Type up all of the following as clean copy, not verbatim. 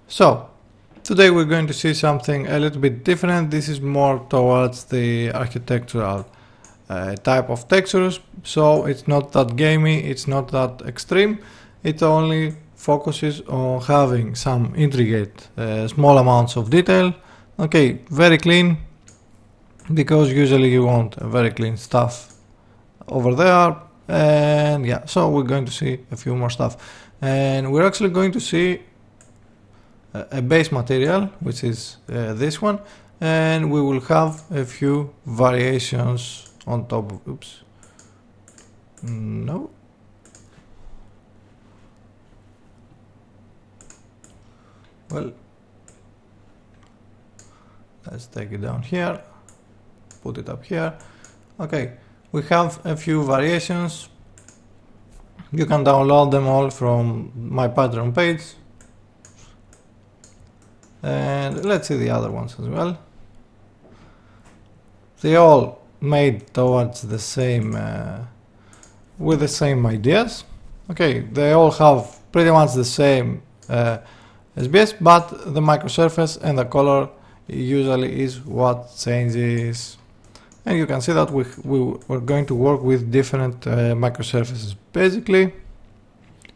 So, today we're going to see something a little bit different. This is more towards the architectural type of textures, so it's not that gamey, it's not that extreme. It only focuses on having some intricate small amounts of detail. Okay, very clean, because usually you want very clean stuff over there. And yeah, so we're going to see a few more stuff, and we're actually going to see a base material, which is this one, and we will have a few variations on top of, oops, no, well, let's take it down here, put it up here. Okay, we have a few variations. You can download them all from my Patreon page, and let's see the other ones as well. They all made towards the same with the same ideas. Okay, they all have pretty much the same SBS, but the microsurface and the color usually is what changes. And you can see that we're going to work with different microsurfaces basically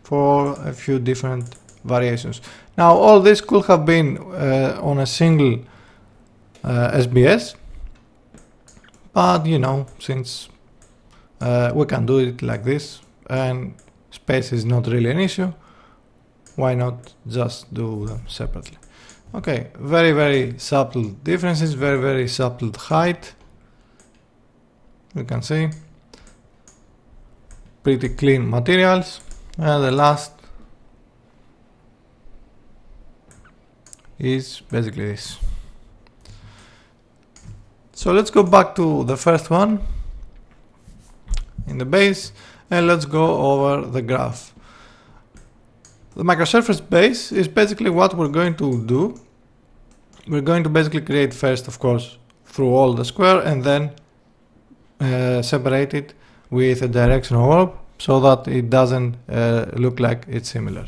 for a few different variations. Now all this could have been on a single SBS, but you know, since we can do it like this and space is not really an issue, why not just do them separately? Okay, very subtle differences, very subtle height. You can see pretty clean materials. And the last is basically this. So let's go back to the first one in the base, and let's go over the graph. The microsurface base is basically what we're going to do. We're going to basically create first, of course, through all the square, and then separate it with a directional warp so that it doesn't look like it's similar,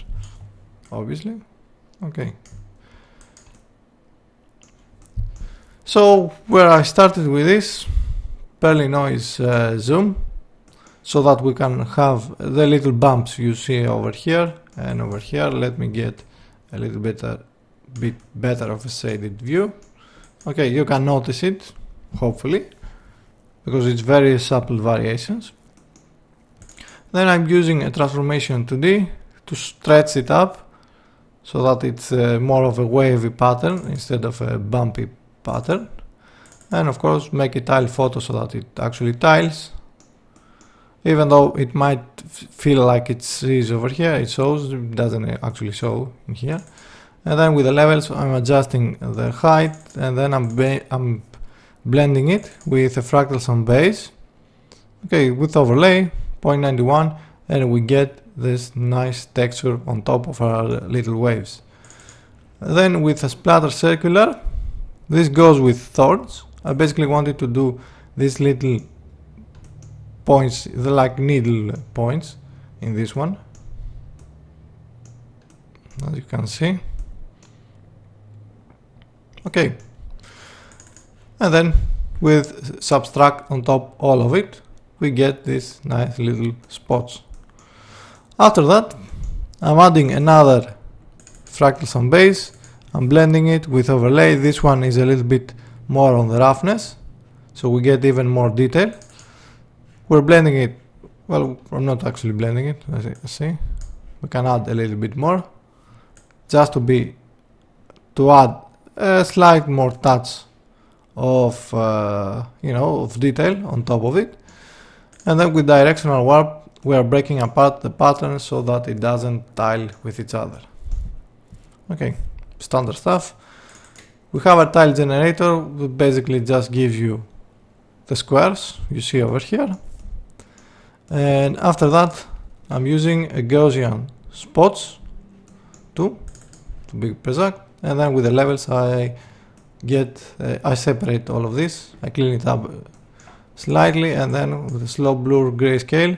obviously. Okay. So where I started with this Perly noise zoom, so that we can have the little bumps you see over here and over here. Let me get a little bit better of a shaded view. Okay, you can notice it, hopefully, because it's very subtle variations. Then I'm using a transformation 2D to stretch it up so that it's more of a wavy pattern instead of a bumpy pattern. And of course make a tile photo so that it actually tiles. Even though it might feel like it sees over here, it shows, it doesn't actually show in here. And then with the levels I'm adjusting the height, and then I'm blending it with a fractal sum base. Okay, with overlay 0.91, and we get this nice texture on top of our little waves. Then with a splatter circular, this goes with thorns. I basically wanted to do these little points, the like needle points in this one, as you can see. Okay, and then with subtract on top all of it, we get these nice little spots. After that, I'm adding another fractal sum base. I'm blending it with overlay. This one is a little bit more on the roughness, so we get even more detail. We're blending it, well, I'm not actually blending it, let's see. We can add a little bit more, just to add a slight more touch of of detail on top of it. And then with directional warp we are breaking apart the pattern so that it doesn't tile with each other. Okay, standard stuff. We have a tile generator that basically just gives you the squares you see over here. And after that I'm using a Gaussian spots to be precise. And then with the levels I separate all of this, I clean it up slightly, and then with a slow blur grayscale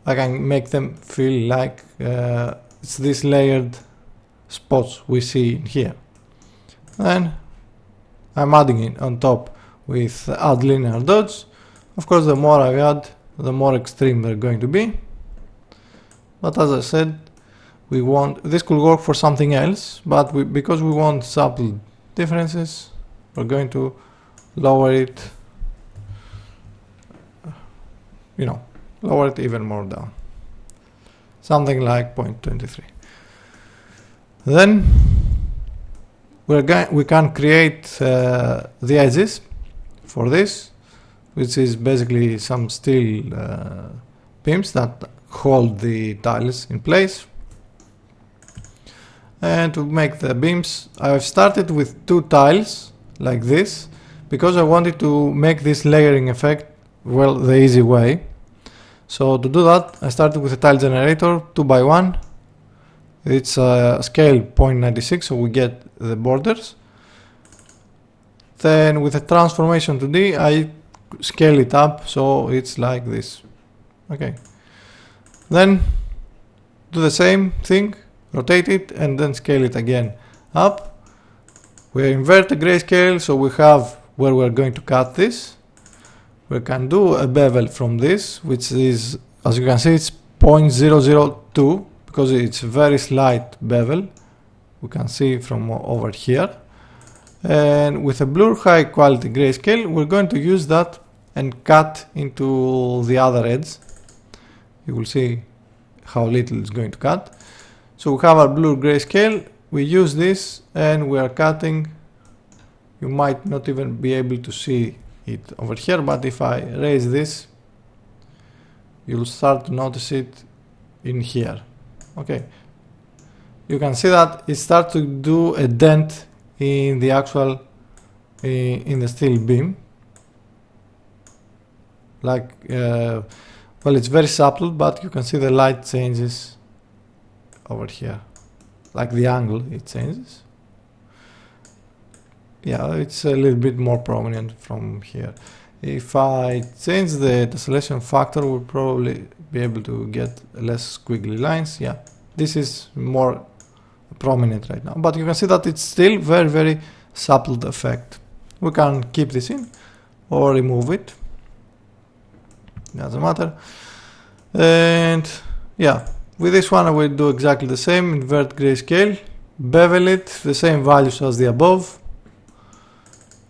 I can make them feel like it's this layered spots we see in here. Then I'm adding it on top with add linear dots. Of course, the more I add, the more extreme they're going to be. But as I said, we want this could work for something else, but because we want subtle differences, we're going to lower it, lower it even more down, something like 0.23. Then we can create the edges for this, which is basically some steel beams that hold the tiles in place. And to make the beams, I've started with 2 tiles like this because I wanted to make this layering effect, well, the easy way. So to do that, I started with a tile generator 2x1. It's a scale 0.96, so we get the borders. Then with a transformation 2D, I scale it up so it's like this. Okay. Then do the same thing, rotate it and then scale it again up. We invert the grayscale, so we have where we're going to cut this. We can do a bevel from this, which is, as you can see, it's 0.002 because it's a very slight bevel. We can see from over here. And with a blur high quality grayscale, we're going to use that and cut into the other edge. You will see how little it's going to cut. So we have our blur grayscale, we use this and we are cutting. You might not even be able to see it over here, but if I raise this, you'll start to notice it in here. Okay, you can see that it starts to do a dent in the actual in the steel beam, like well, it's very subtle, but you can see the light changes over here, like the angle it changes. Yeah, it's a little bit more prominent from here. If I change the tessellation factor, we'll probably be able to get less squiggly lines. Yeah, this is more prominent right now, but you can see that it's still very, very subtle effect. We can keep this in or remove it, doesn't matter. And yeah, with this one I will do exactly the same, invert grayscale, bevel it, the same values as the above,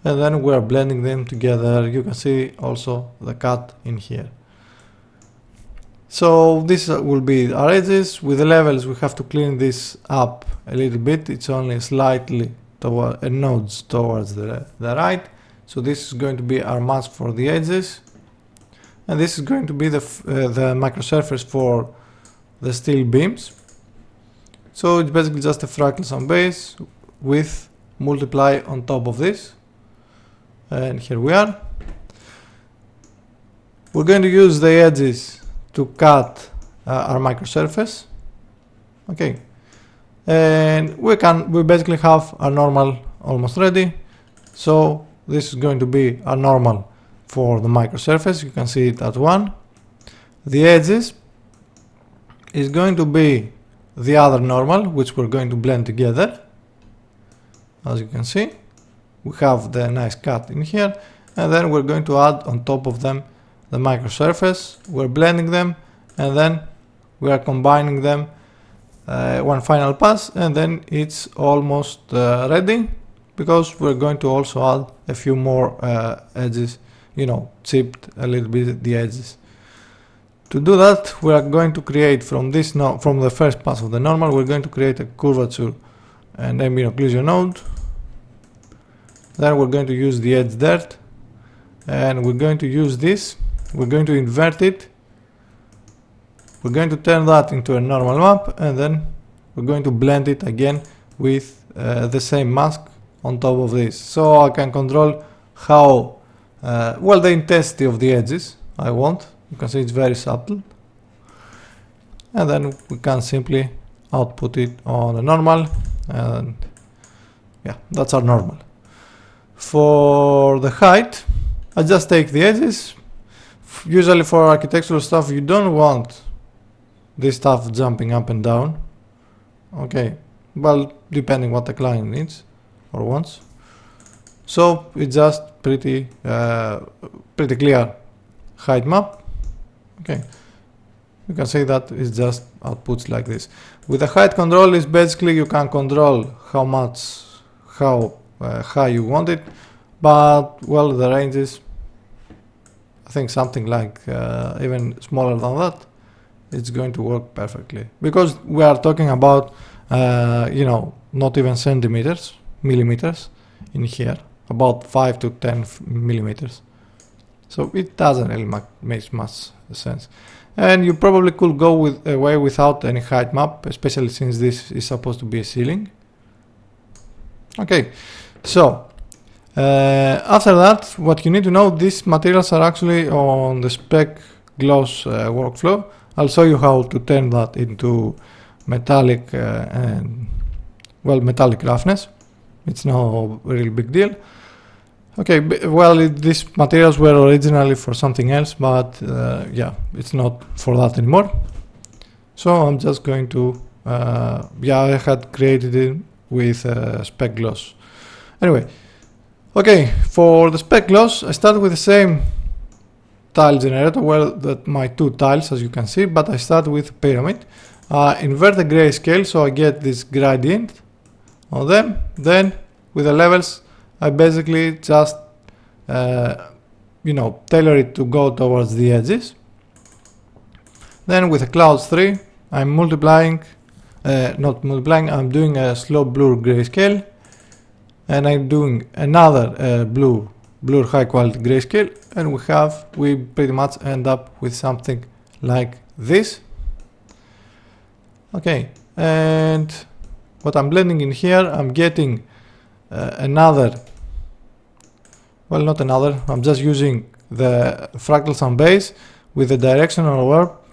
and then we are blending them together. You can see also the cut in here. So this will be our edges. With the levels we have to clean this up a little bit. It's only slightly toward nodes towards the right. So this is going to be our mask for the edges, and this is going to be the microsurface for the steel beams. So it's basically just a fractal on base with multiply on top of this, and here we are. We're going to use the edges to cut our microsurface. Okay, and we basically have our normal almost ready. So this is going to be our normal for the microsurface. You can see it at 1. The edges is going to be the other normal, which we're going to blend together. As you can see, we have the nice cut in here, and then we're going to add on top of them the microsurface. We're blending them, and then we are combining them one final pass, and then it's almost ready, because we're going to also add a few more edges, chipped a little bit the edges. To do that, we are going to create from the first pass of the normal, we're going to create a curvature and ambient occlusion node. Then we're going to use the edge dirt, and we're going to use this. We're going to invert it. We're going to turn that into a normal map, and then we're going to blend it again with the same mask on top of this. So I can control how the intensity of the edges I want. You can see it's very subtle, and then we can simply output it on a normal, and yeah, that's our normal. For the height, I just take the edges. Usually for architectural stuff you don't want this stuff jumping up and down. Okay, well, depending what the client needs or wants. So it's just pretty clear height map. Okay, you can see that it's just outputs like this. With the height control, is basically you can control how high you want it, but well, the range is, I think, something like even smaller than that. It's going to work perfectly, because we are talking about not even centimeters, millimeters in here, about 5 to 10 millimeters. So it doesn't really make much sense. And you probably could go away without any height map, especially since this is supposed to be a ceiling. Okay, so after that, what you need to know, these materials are actually on the spec gloss workflow. I'll show you how to turn that into metallic metallic roughness. It's no real big deal. Okay, well, these materials were originally for something else, but yeah, it's not for that anymore. So I'm just going to, I had created it with spec gloss. Anyway, okay, for the spec gloss, I started with the same tile generator, my two tiles, as you can see, but I start with pyramid. Invert the grayscale, so I get this gradient on them. Then with the levels, I basically just tailor it to go towards the edges. Then with the clouds 3, I'm multiplying, I'm doing a slow blur grayscale, and I'm doing another blur high quality grayscale, and we pretty much end up with something like this. Okay, and what I'm blending in here, I'm getting I'm just using the fractal sum base with the directional warp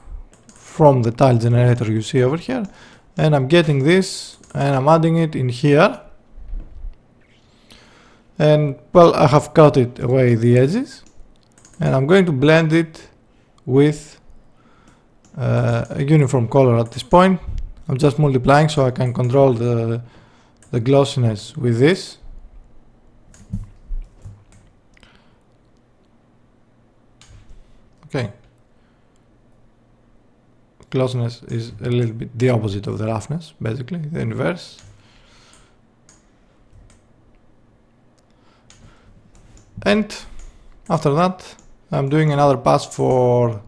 from the tile generator you see over here, and I'm getting this and I'm adding it in here. And well, I have cut it away the edges, and I'm going to blend it with a uniform color at this point. I'm just multiplying so I can control the glossiness with this. Okay, glossiness is a little bit the opposite of the roughness, basically the inverse. And after that, I'm doing another pass for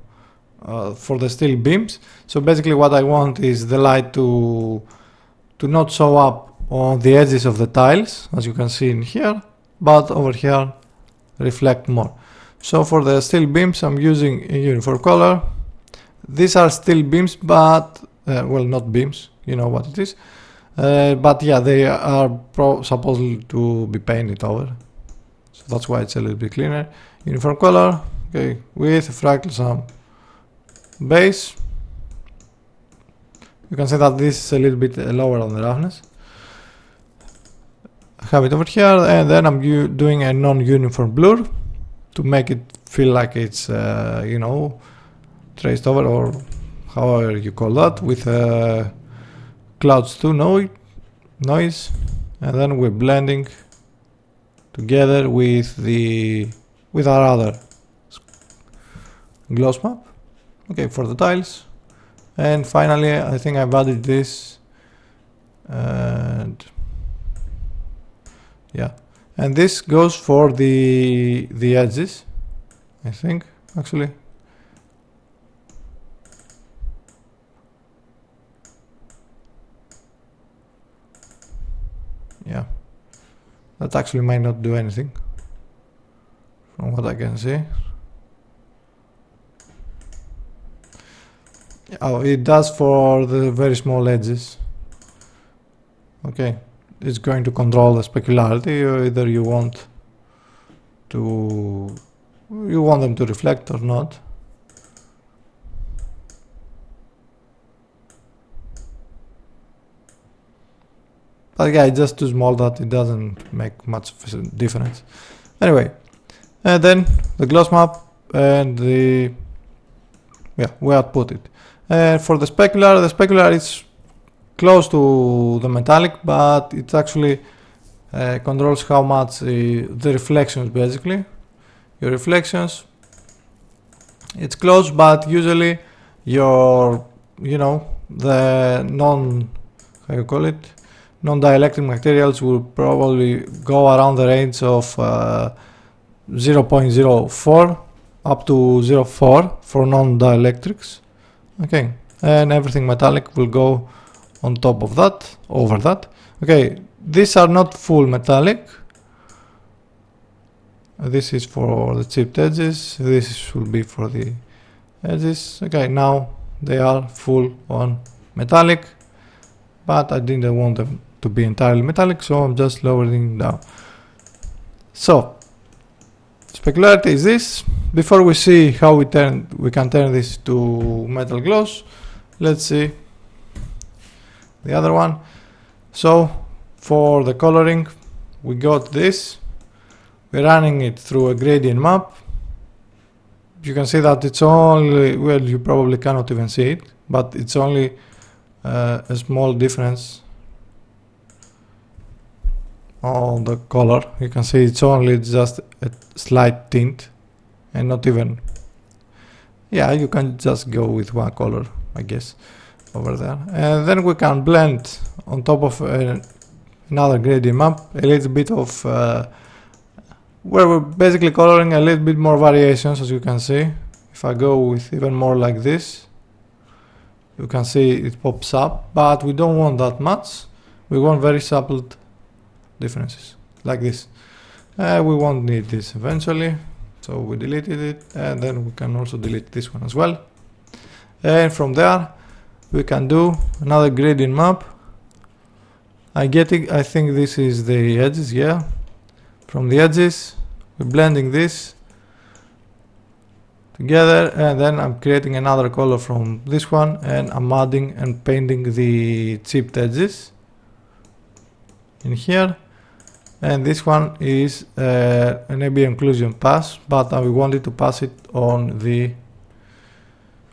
the steel beams. So basically what I want is the light to not show up on the edges of the tiles, as you can see in here, but over here reflect more. So for the steel beams, I'm using a uniform color. These are steel beams, but well, not beams, you know what it is. But yeah, they are supposed to be painted over. So that's why it's a little bit cleaner. Uniform color, okay, with fractal sum base. You can see that this is a little bit lower on the roughness. I have it over here, and then I'm doing a non-uniform blur to make it feel like it's traced over, or however you call that, with clouds 2 noise, and then we're blending together with our other gloss map. Okay, for the tiles. And finally, I think I've added this, and yeah, and this goes for the edges, I think, actually. Yeah, that actually might not do anything from what I can see. Oh, it does for the very small edges. Okay, it's going to control the specularity, or either you want them to reflect or not. But yeah, it's just too small that it doesn't make much difference. Anyway, and then the gloss map and we output it. And for the specular is close to the metallic, but it actually controls how much the reflections, basically. Your reflections, it's close, but usually your, the how you call it, non-dielectric materials will probably go around the range of 0.04 up to 0.4 for non-dielectrics. Okay, and everything metallic will go on top of that, over that. Okay, these are not full metallic. This is for the chipped edges, this should be for the edges. Okay, now they are full on metallic, but I didn't want them to be entirely metallic, so I'm just lowering down. So specularity is this. Before we see how we can turn this to metal gloss, let's see the other one. So for the coloring, we got this. We're running it through a gradient map. You can see that it's only, well, you probably cannot even see it, but it's only a small difference on the color. You can see it's only just a slight tint and not even, yeah, you can just go with one color, I guess, over there. And then we can blend on top of another gradient map a little bit of where we're basically coloring a little bit more variations, as you can see. If I go with even more like this, you can see it pops up, but we don't want that much. We want very subtle differences, like this. We won't need this eventually, so we deleted it, and then we can also delete this one as well. And from there, we can do another gradient map. I think this is the edges, yeah. From the edges, we're blending this together, and then I'm creating another color from this one, and I'm adding and painting the chipped edges in here. And this one is an AB occlusion pass, but I wanted to pass it on the,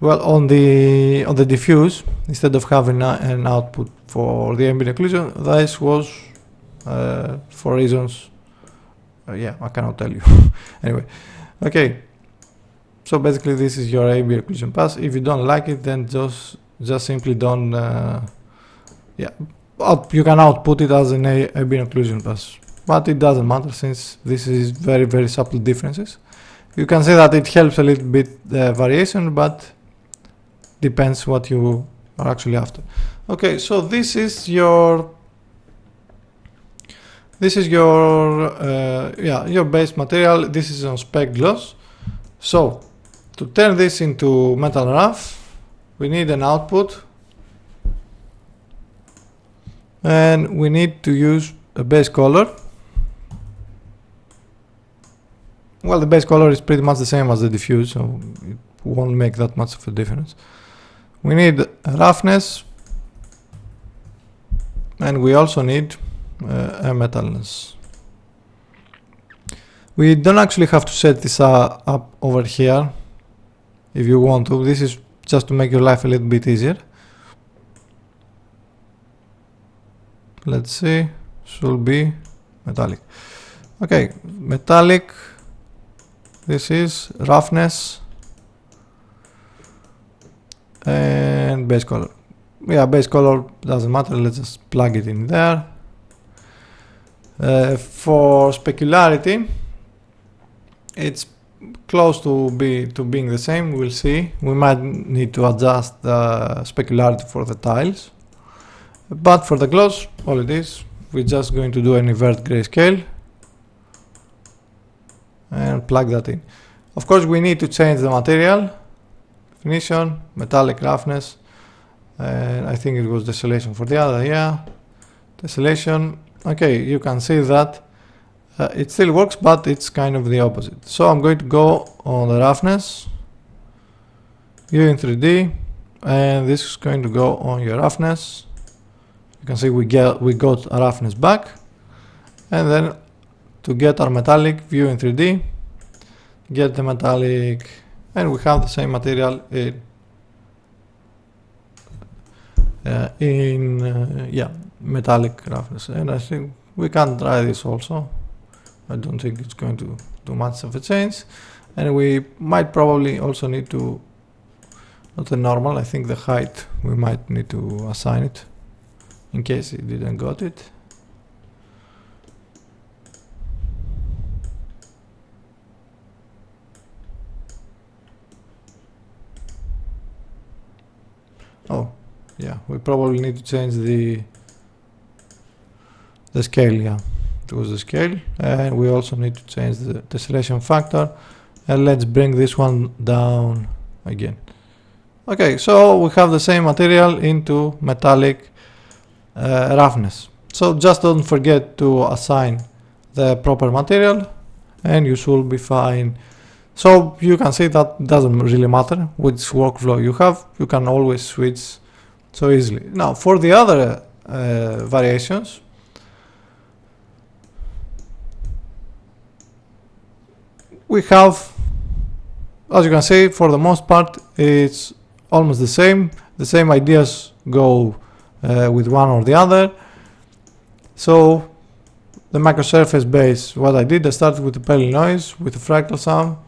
well, on the diffuse instead of having an output for the ambient occlusion. This was for reasons, yeah, I cannot tell you. Anyway, okay. So basically, this is your AB occlusion pass. If you don't like it, then just simply don't. Yeah, you can output it as an AB occlusion pass, but it doesn't matter since this is very, very subtle differences. You can say that it helps a little bit variation, but depends what you are actually after. Okay, so this is your your base material. This is on spec gloss. So to turn this into metal rough, we need an output, and we need to use a base color. Well, the base color is pretty much the same as the diffuse, so it won't make that much of a difference. We need roughness, and we also need a metalness. We don't actually have to set this up over here if you want to. This is just to make your life a little bit easier. Let's see, should be metallic. Okay, metallic. This is roughness and base color. Yeah, base color doesn't matter, let's just plug it in there. For specularity, it's close to being the same. We'll see. We might need to adjust the specularity for the tiles, but for the gloss, all it is, we're just going to do an invert grayscale and plug that in. Of course, we need to change the material definition, metallic roughness, and I think it was tessellation for the other. Yeah, tessellation. Okay, you can see that it still works, but it's kind of the opposite. So I'm going to go on the roughness, view in 3D, and this is going to go on your roughness. You can see we got a roughness back, and then to get our metallic, view in 3D, get the metallic, and we have the same material in in yeah, metallic roughness. And I think we can try this also. I don't think it's going to do much of a change, and we might probably also need to, not the normal, I think the height we might need to assign it in case it didn't got it. Oh yeah, we probably need to change the scale. Yeah, it was the scale, and we also need to change the tessellation factor, and let's bring this one down again. Okay, so we have the same material into metallic roughness. So just don't forget to assign the proper material and you should be fine. So you can see that doesn't really matter which workflow you have, you can always switch so easily. Now for the other variations, we have, as you can see, for the most part it's almost the same ideas go with one or the other. So the microsurface base, what I did, I started with the Pelly noise, with the fractal sum,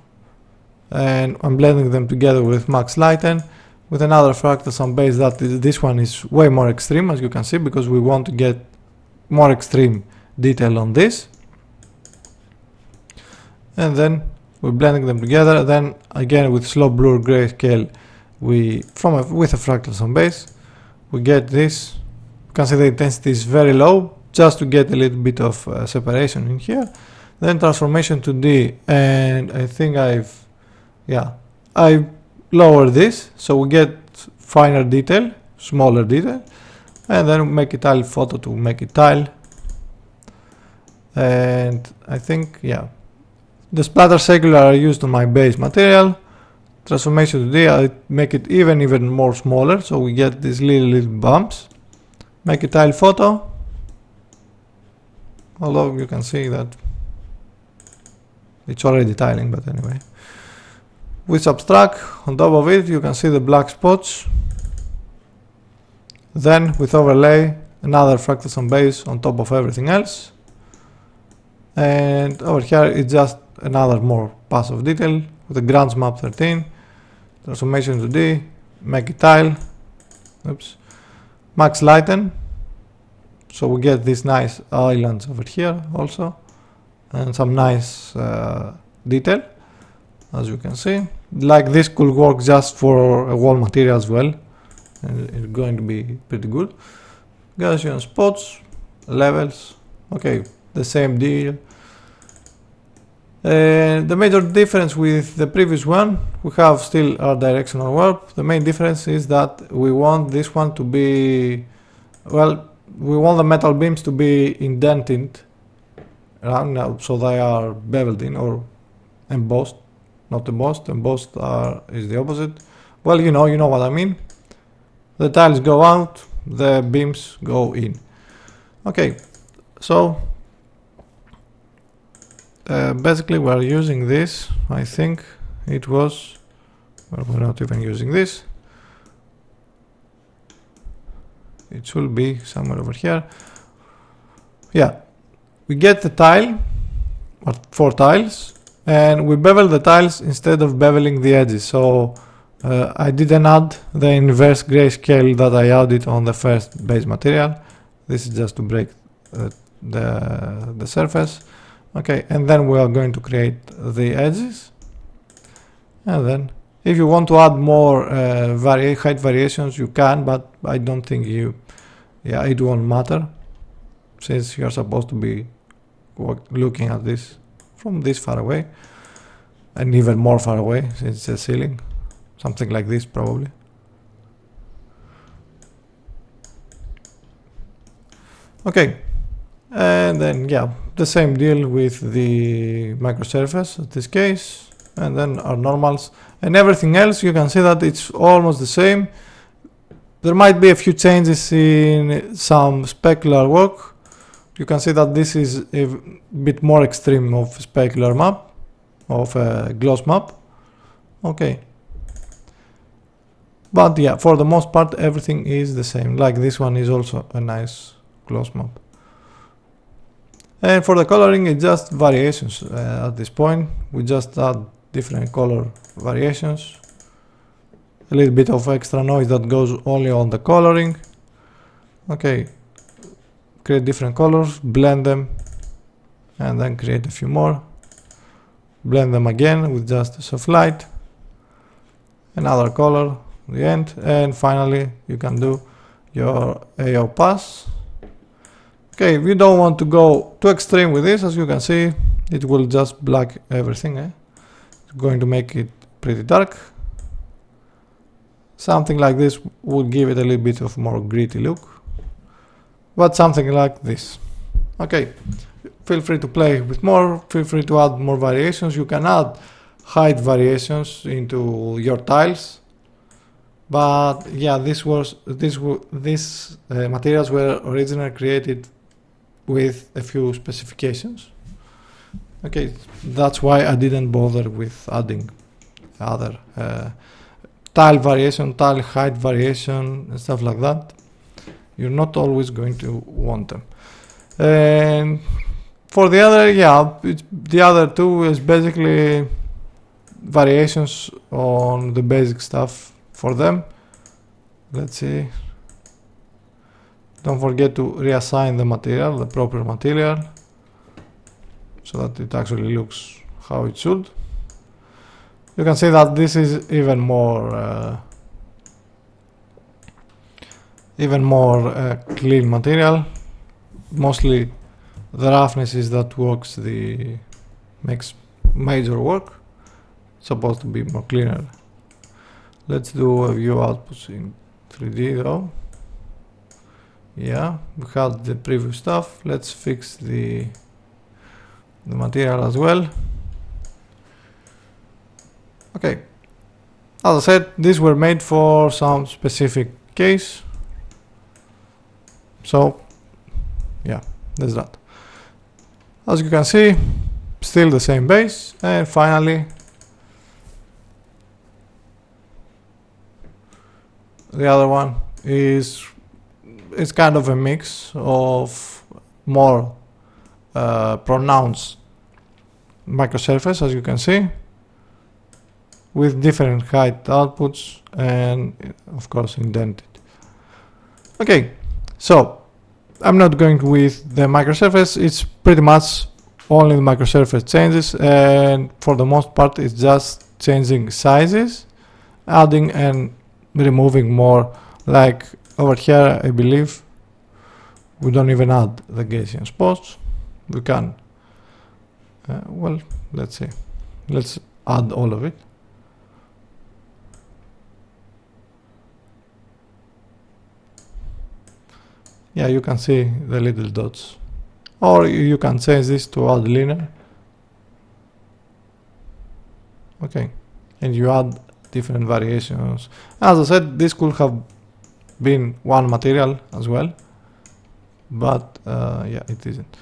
and I'm blending them together with max lighten, with another fractal sum base that this one is way more extreme, as you can see, because we want to get more extreme detail on this. And then we're blending them together. Then again with slow blur grayscale, with a fractal sum base, we get this. You can see the intensity is very low, just to get a little bit of separation in here. Then transformation to D, and I think I lower this, so we get finer detail, smaller detail, and then make it tile photo to make it tile. And I think, yeah, the splatter circular are used on my base material. Transformation to D, I make it even more smaller, so we get these little bumps. Make a tile photo, although you can see that it's already tiling, but anyway. With subtract on top of it, you can see the black spots. Then with overlay, another fractal sum base on top of everything else. And over here it's just another more pass of detail with the grunge map 13. Transformation to D, make it tile. Oops. Max lighten. So we get these nice islands over here also, and some nice detail, as you can see. Like this could work just for a wall material as well, and it's going to be pretty good. Gaussian spots, levels, okay, the same deal. The major difference with the previous one, we have still our directional warp. The main difference is that we want this one to be, well, we want the metal beams to be indented around now, so they are beveled in or embossed, not embossed. Embossed is the opposite. Well, you know what I mean. The tiles go out, the beams go in. Okay, so basically we're using this. I think it was, well, we're not even using this. It should be somewhere over here. Yeah, we get the tile, or 4 tiles, and we bevel the tiles instead of beveling the edges. So I didn't add the inverse grayscale that I added on the first base material. This is just to break the surface. Okay, and then we are going to create the edges. And then if you want to add more height variations, you can, but I don't think it won't matter, since you're supposed to be looking at this from this far away, and even more far away since it's a ceiling, something like this probably. Okay, and then yeah, the same deal with the microsurface in this case, and then our normals and everything else. You can see that it's almost the same. There might be a few changes in some specular work. You can see that this is a bit more extreme of specular map, of a gloss map. Okay, But yeah, for the most part everything is the same. Like this one is also a nice close map. And for the coloring, it's just variations. At this point we just add different color variations, a little bit of extra noise that goes only on the coloring. Okay, create different colors, blend them, and then create a few more, blend them again with just a soft light, another color at the end, and finally you can do your AO pass. Okay, we don't want to go too extreme with this. As you can see, it will just black everything. It's going to make it pretty dark. Something like this would give it a little bit of more gritty look, but something like this. Okay, feel free to play with more, feel free to add more variations. You can add height variations into your tiles, but yeah, these materials were originally created with a few specifications. Okay, that's why I didn't bother with adding other tile variation, tile height variation, and stuff like that. You're not always going to want them. And for the other, yeah, the other two is basically variations on the basic stuff for them. Let's see. Don't forget to reassign the material, the proper material, so that it actually looks how it should. You can see that this is even more clean material. Mostly the roughness is that makes major work. It's supposed to be more cleaner. Let's do a view outputs in 3D though. Yeah, we had the previous stuff. Let's fix the material as well. Okay, as I said, these were made for some specific case. So yeah, there's that. As you can see, still the same base, and finally the other one is it's kind of a mix of more pronounced microsurface, as you can see, with different height outputs and of course indented. Okay, so I'm not going with the microsurface. It's pretty much only the microsurface changes, and for the most part it's just changing sizes, adding and removing more. Like over here, I believe we don't even add the Gaussian spots. We can well, let's see, let's add all of it. Yeah, you can see the little dots, or you can change this to add linear. Okay, and you add different variations. As I said, this could have been one material as well, but yeah, it isn't.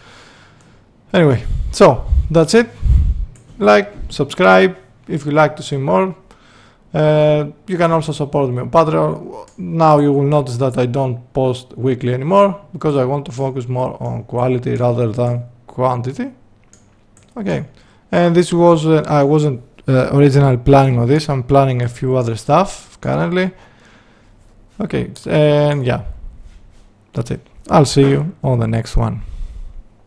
Anyway, so that's it. Like, subscribe if you like to see more. You can also support me on Patreon. Now you will notice that I don't post weekly anymore, because I want to focus more on quality rather than quantity. Okay, and this was I wasn't originally planning on this. I'm planning a few other stuff currently. Okay, and yeah, that's it. I'll see you on the next one.